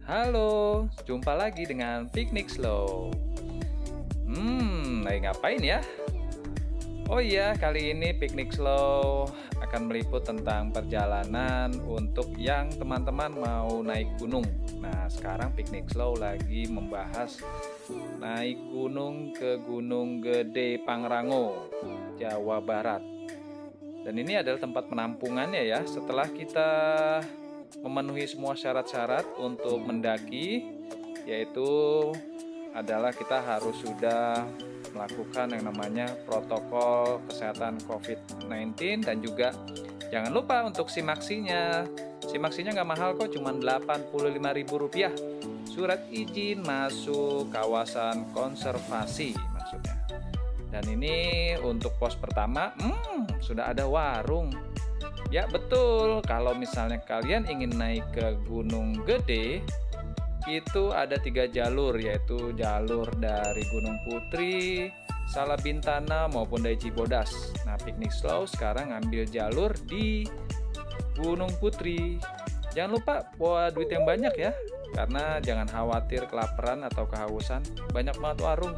Halo, jumpa lagi dengan Piknik Slow. Lagi ngapain ya? Oh iya, kali ini Piknik Slow akan meliput tentang perjalanan untuk yang teman-teman mau naik gunung. Nah, sekarang Piknik Slow lagi membahas naik gunung ke Gunung Gede Pangrango, Jawa Barat. Dan ini adalah tempat penampungannya ya. Setelah kita memenuhi semua syarat-syarat untuk mendaki, yaitu adalah kita harus sudah melakukan yang namanya protokol kesehatan COVID-19 dan juga jangan lupa untuk simaksinya. Simaksinya nggak mahal kok, cuma Rp85.000. Surat izin masuk kawasan konservasi maksudnya. Dan ini untuk pos pertama, sudah ada warung. Ya betul, kalau misalnya kalian ingin naik ke Gunung Gede, itu ada 3 jalur, yaitu jalur dari Gunung Putri, Salabintana maupun dari Cibodas. Nah, Piknik Slow sekarang ngambil jalur di Gunung Putri. Jangan lupa bawa duit yang banyak ya, karena jangan khawatir kelaparan atau kehausan. Banyak banget warung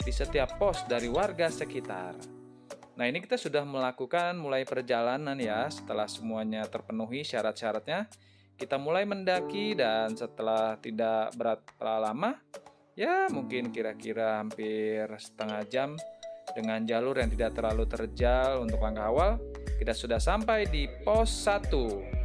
di setiap pos dari warga sekitar. Nah, ini kita sudah melakukan mulai perjalanan ya. Setelah semuanya terpenuhi syarat-syaratnya, kita mulai mendaki dan setelah tidak berat lama, ya mungkin kira-kira hampir setengah jam dengan jalur yang tidak terlalu terjal untuk langkah awal, kita sudah sampai di pos 1.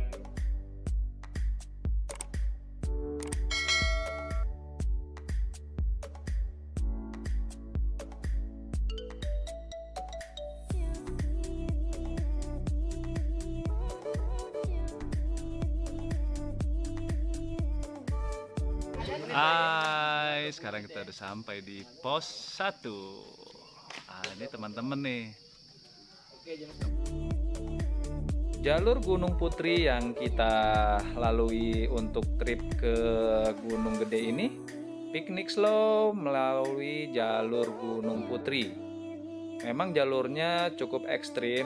Hai, sekarang kita udah sampai di pos 1. Ini teman-teman nih. Jalur Gunung Putri yang kita lalui untuk trip ke Gunung Gede ini, Piknik Slow melalui jalur Gunung Putri. Memang jalurnya cukup ekstrim,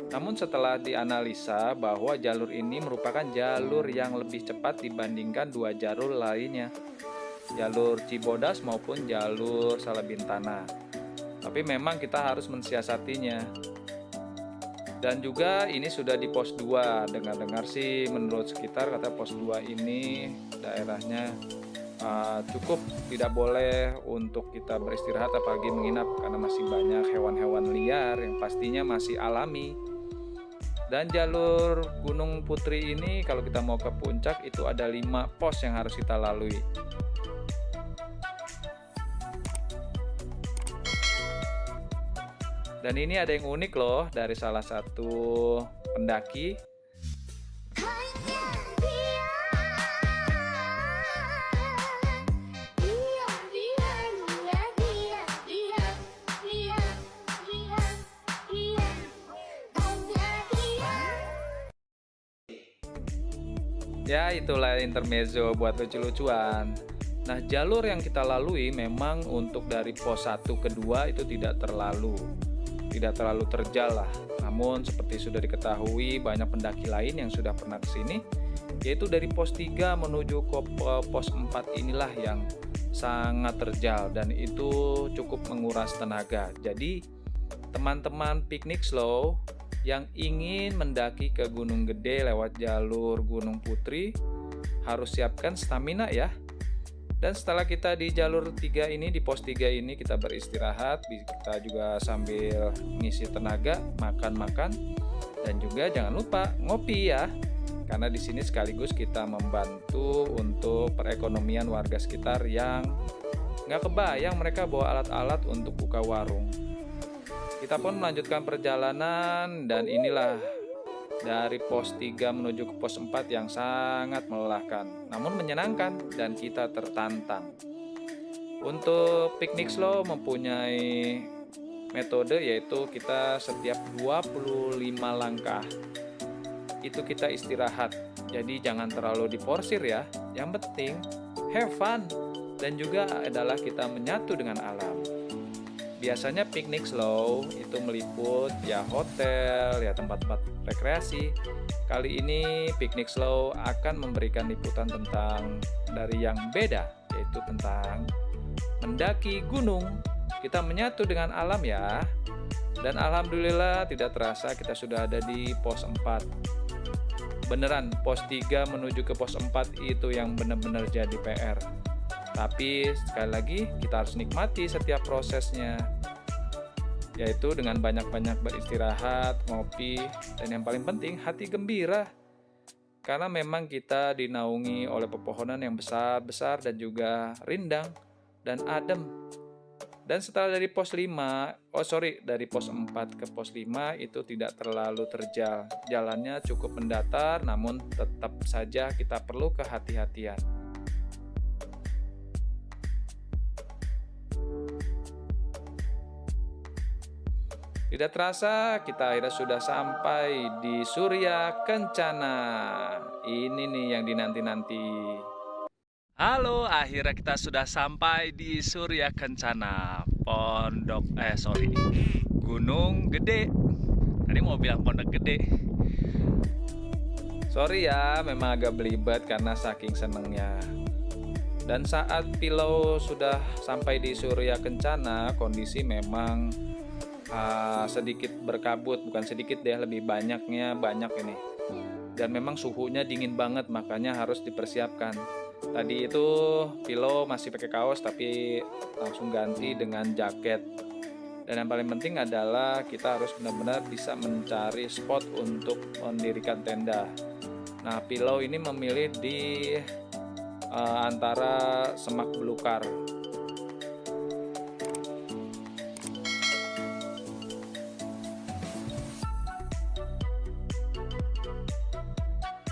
namun setelah dianalisa bahwa jalur ini merupakan jalur yang lebih cepat dibandingkan 2 jalur lainnya, jalur Cibodas maupun jalur Salabintana. Tapi memang kita harus mensiasatinya. Dan juga ini sudah di pos 2. Dengar-dengar sih menurut sekitar kata pos 2 ini daerahnya cukup tidak boleh untuk kita beristirahat apalagi menginap karena masih banyak hewan-hewan liar yang pastinya masih alami. Dan jalur Gunung Putri ini kalau kita mau ke puncak itu ada 5 pos yang harus kita lalui. Dan ini ada yang unik loh dari salah satu pendaki. Ya, itulah intermezzo buat lucu-lucuan. Nah, jalur yang kita lalui memang untuk dari pos 1 ke 2 itu tidak terlalu terjal lah. Namun seperti sudah diketahui banyak pendaki lain yang sudah pernah ke sini, yaitu dari pos 3 menuju ke pos 4 inilah yang sangat terjal dan itu cukup menguras tenaga. Jadi, teman-teman Piknik Slow yang ingin mendaki ke Gunung Gede lewat jalur Gunung Putri harus siapkan stamina ya. Dan setelah kita di jalur 3 ini, di pos 3 ini kita beristirahat, kita juga sambil mengisi tenaga, makan-makan dan juga jangan lupa ngopi ya. Karena di sini sekaligus kita membantu untuk perekonomian warga sekitar yang nggak kebayang mereka bawa alat-alat untuk buka warung. Kita pun melanjutkan perjalanan dan inilah dari pos 3 menuju ke pos 4 yang sangat melelahkan, namun menyenangkan dan kita tertantang. Untuk Piknik Slow mempunyai metode yaitu kita setiap 25 langkah itu kita istirahat. Jadi jangan terlalu diporsir ya. Yang penting have fun dan juga adalah kita menyatu dengan alam. Biasanya Piknik Slow itu meliput ya hotel, ya tempat-tempat rekreasi. Kali ini Piknik Slow akan memberikan liputan tentang dari yang beda, yaitu tentang mendaki gunung. Kita menyatu dengan alam ya. Dan alhamdulillah tidak terasa kita sudah ada di pos 4. Beneran, pos 3 menuju ke pos 4 itu yang benar-benar jadi PR. Tapi sekali lagi kita harus nikmati setiap prosesnya, yaitu dengan banyak-banyak beristirahat, ngopi, dan yang paling penting hati gembira. Karena memang kita dinaungi oleh pepohonan yang besar-besar dan juga rindang dan adem. Dan setelah dari pos 4 ke pos 5 itu tidak terlalu terjal. Jalannya cukup mendatar, namun tetap saja kita perlu kehati-hatian. Tidak terasa kita akhirnya sudah sampai di Surya Kencana. Ini nih yang dinanti-nanti. Halo, akhirnya kita sudah sampai di Surya Kencana, Gunung Gede. Tadi mau bilang Pondok Gede. Sorry ya, memang agak belibet karena saking senengnya. Dan saat Pilau sudah sampai di Surya Kencana, kondisi memang sedikit berkabut, bukan sedikit deh, lebih banyak ini. Dan memang suhunya dingin banget, makanya harus dipersiapkan. Tadi itu Pilau masih pakai kaos tapi langsung ganti dengan jaket. Dan yang paling penting adalah kita harus benar-benar bisa mencari spot untuk mendirikan tenda. Nah, Pilau ini memilih di antara semak belukar.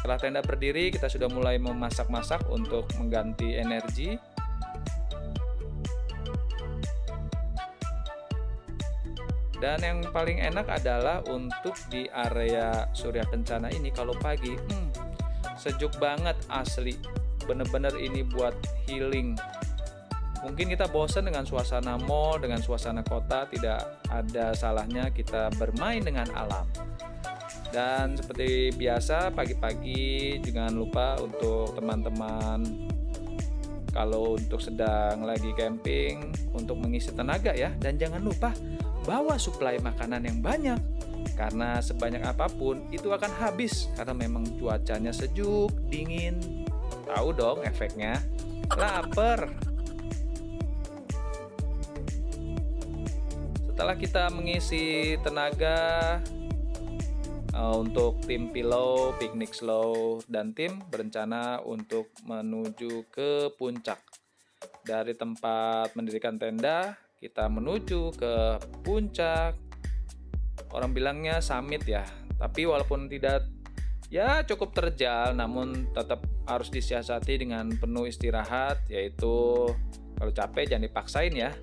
Setelah tenda berdiri, kita sudah mulai memasak-masak untuk mengganti energi. Dan yang paling enak adalah untuk di area Surya Kencana ini kalau pagi, sejuk banget asli. Bener-bener ini buat healing. Mungkin kita bosan dengan suasana mall, dengan suasana kota, tidak ada salahnya kita bermain dengan alam. Dan seperti biasa pagi-pagi jangan lupa untuk teman-teman kalau untuk sedang lagi camping untuk mengisi tenaga ya, dan jangan lupa bawa suplai makanan yang banyak karena sebanyak apapun itu akan habis karena memang cuacanya sejuk, dingin. Tahu dong efeknya, lapar. Setelah kita mengisi tenaga, untuk tim Pilau, Piknik Slow, dan tim berencana untuk menuju ke puncak. Dari tempat mendirikan tenda, kita menuju ke puncak. Orang bilangnya summit ya, tapi walaupun tidak cukup terjal, namun tetap harus disiasati dengan penuh istirahat, yaitu kalau capek jangan dipaksain ya.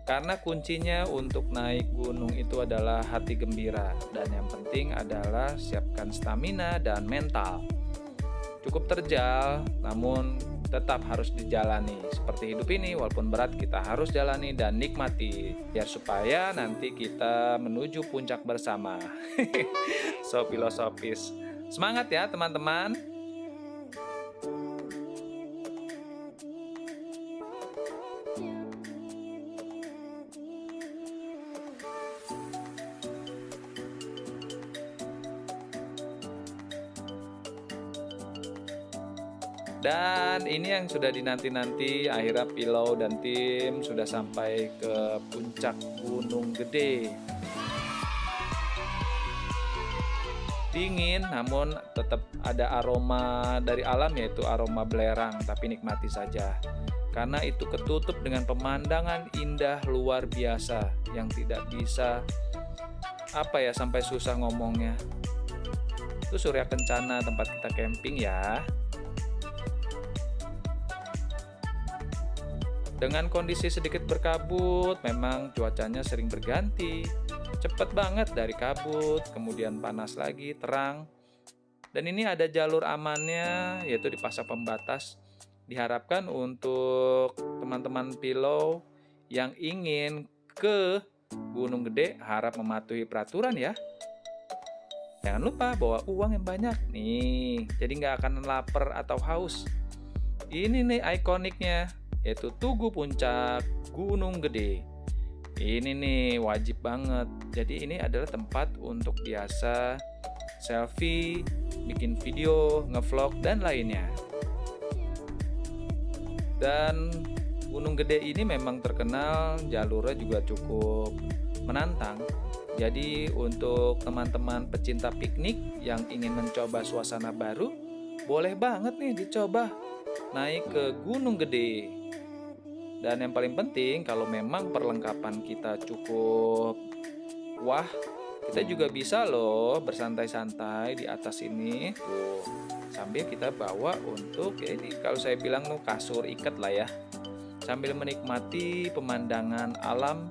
Karena kuncinya untuk naik gunung itu adalah hati gembira, dan yang penting adalah siapkan stamina dan mental. Cukup terjal, namun tetap harus dijalani. Seperti hidup ini, walaupun berat kita harus jalani dan nikmati, biar supaya nanti kita menuju puncak bersama. So filosofis. Semangat ya teman-teman. Dan ini yang sudah dinanti-nanti, akhirnya Pilau dan tim sudah sampai ke puncak Gunung Gede. Dingin, namun tetap ada aroma dari alam, yaitu aroma belerang, tapi nikmati saja. Karena itu ketutup dengan pemandangan indah luar biasa yang tidak bisa sampai susah ngomongnya. Itu Surya Kencana, tempat kita camping ya. Dengan kondisi sedikit berkabut, memang cuacanya sering berganti. Cepat banget dari kabut, kemudian panas lagi, terang. Dan ini ada jalur amannya, yaitu dipasang pembatas. Diharapkan untuk teman-teman Pilau yang ingin ke Gunung Gede harap mematuhi peraturan ya. Jangan lupa bawa uang yang banyak nih, jadi nggak akan lapar atau haus. Ini nih ikoniknya, yaitu Tugu Puncak Gunung Gede. Ini nih wajib banget. Jadi ini adalah tempat untuk biasa selfie, bikin video, ngevlog, dan lainnya. Dan Gunung Gede ini memang terkenal, jalurnya juga cukup menantang. Jadi untuk teman-teman pecinta piknik yang ingin mencoba suasana baru, boleh banget nih dicoba naik ke Gunung Gede. Dan yang paling penting, kalau memang perlengkapan kita cukup wah, kita juga bisa loh bersantai-santai di atas ini tuh, sambil kita bawa untuk ya ini kalau saya bilang tuh kasur ikat lah ya, sambil menikmati pemandangan alam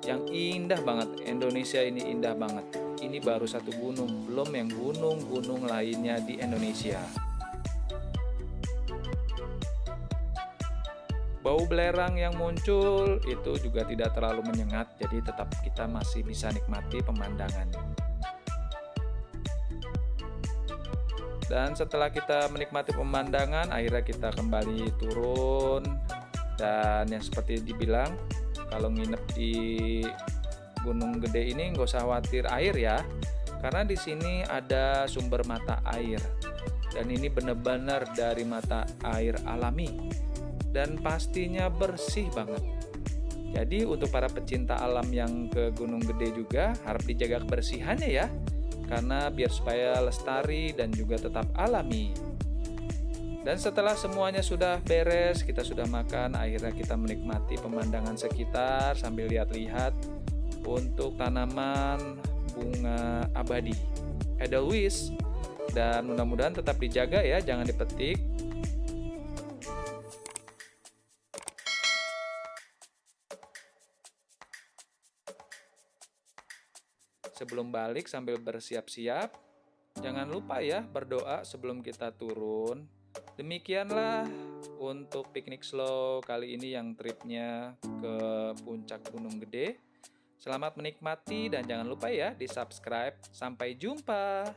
yang indah banget. Indonesia ini indah banget. Ini baru satu gunung, belum yang gunung-gunung lainnya di Indonesia. Bau belerang yang muncul itu juga tidak terlalu menyengat, jadi tetap kita masih bisa nikmati pemandangan. Dan setelah kita menikmati pemandangan, akhirnya kita kembali turun. Dan yang seperti dibilang, kalau nginep di Gunung Gede ini nggak usah khawatir air ya, karena di sini ada sumber mata air. Dan ini benar-benar dari mata air alami. Dan pastinya bersih banget. Jadi untuk para pecinta alam yang ke Gunung Gede juga harap dijaga kebersihannya ya, karena biar supaya lestari dan juga tetap alami. Dan setelah semuanya sudah beres, kita sudah makan, akhirnya kita menikmati pemandangan sekitar sambil lihat-lihat untuk tanaman bunga abadi Edelweiss. Dan mudah-mudahan tetap dijaga ya, jangan dipetik. Sebelum balik sambil bersiap-siap, jangan lupa ya berdoa sebelum kita turun. Demikianlah untuk piknik slow kali ini yang tripnya ke puncak Gunung Gede. Selamat menikmati dan jangan lupa ya di subscribe. Sampai jumpa.